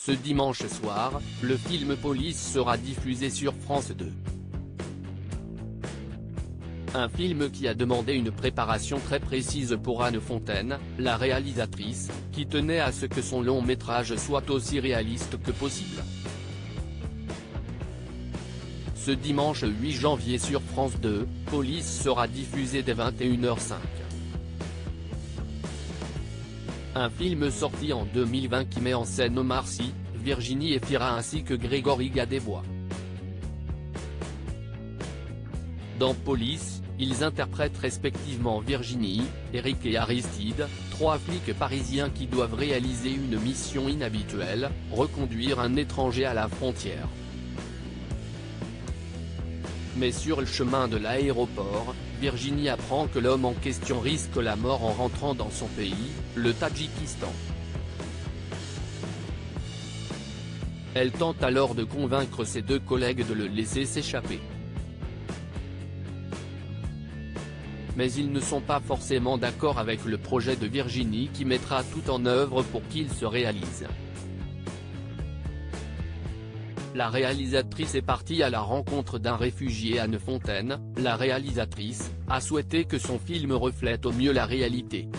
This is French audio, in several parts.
Ce dimanche soir, le film Police sera diffusé sur France 2. Un film qui a demandé une préparation très précise pour Anne Fontaine, la réalisatrice, qui tenait à ce que son long métrage soit aussi réaliste que possible. Ce dimanche 8 janvier sur France 2, Police sera diffusé dès 21h05. Un film sorti en 2020 qui met en scène Omar Sy, Virginie Efira ainsi que Grégory Gadebois. Dans Police, ils interprètent respectivement Virginie, Eric et Aristide, trois flics parisiens qui doivent réaliser une mission inhabituelle, reconduire un étranger à la frontière. Mais sur le chemin de l'aéroport, Virginie apprend que l'homme en question risque la mort en rentrant dans son pays, le Tadjikistan. Elle tente alors de convaincre ses deux collègues de le laisser s'échapper. Mais ils ne sont pas forcément d'accord avec le projet de Virginie qui mettra tout en œuvre pour qu'il se réalise. La réalisatrice est partie à la rencontre d'un réfugié. Anne Fontaine, la réalisatrice, a souhaité que son film reflète au mieux la réalité.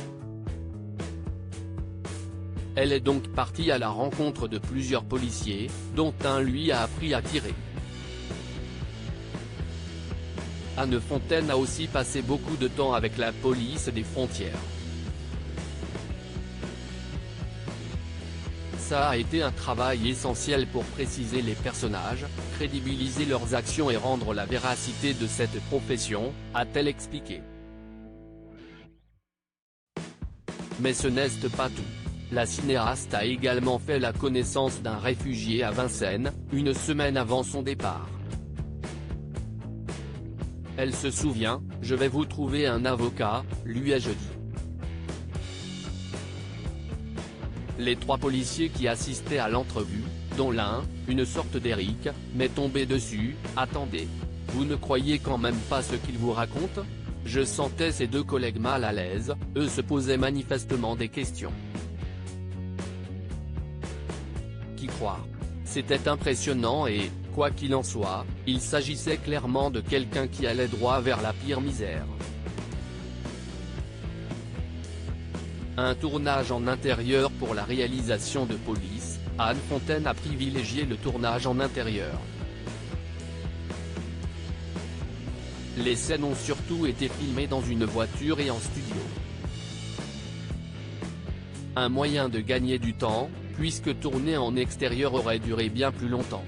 Elle est donc partie à la rencontre de plusieurs policiers, dont un lui a appris à tirer. Anne Fontaine a aussi passé beaucoup de temps avec la police des frontières. Ça a été un travail essentiel pour préciser les personnages, crédibiliser leurs actions et rendre la véracité de cette profession, a-t-elle expliqué. Mais ce n'est pas tout. La cinéaste a également fait la connaissance d'un réfugié à Vincennes, une semaine avant son départ. Elle se souvient, « Je vais vous trouver un avocat », lui ai-je dit. Les trois policiers qui assistaient à l'entrevue, dont l'un, une sorte d'Éric, m'est tombé dessus. « Attendez. Vous ne croyez quand même pas ce qu'il vous raconte ?» Je sentais ses deux collègues mal à l'aise, eux se posaient manifestement des questions. Qui croire ? C'était impressionnant et, quoi qu'il en soit, il s'agissait clairement de quelqu'un qui allait droit vers la pire misère. Un tournage en intérieur pour la réalisation de Police, Anne Fontaine a privilégié le tournage en intérieur. Les scènes ont surtout été filmées dans une voiture et en studio. Un moyen de gagner du temps, puisque tourner en extérieur aurait duré bien plus longtemps.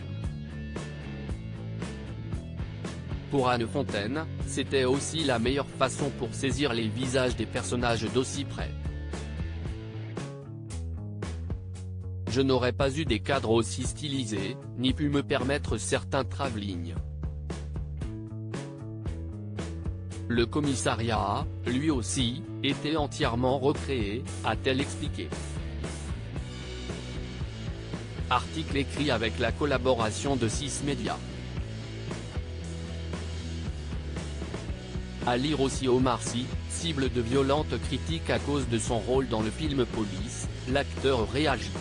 Pour Anne Fontaine, c'était aussi la meilleure façon pour saisir les visages des personnages d'aussi près. Je n'aurais pas eu des cadres aussi stylisés, ni pu me permettre certains travelling. Le commissariat, lui aussi, était entièrement recréé, a-t-elle expliqué. Article écrit avec la collaboration de 6 médias. À lire aussi Omar Sy, cible de violentes critiques à cause de son rôle dans le film Police, l'acteur réagit.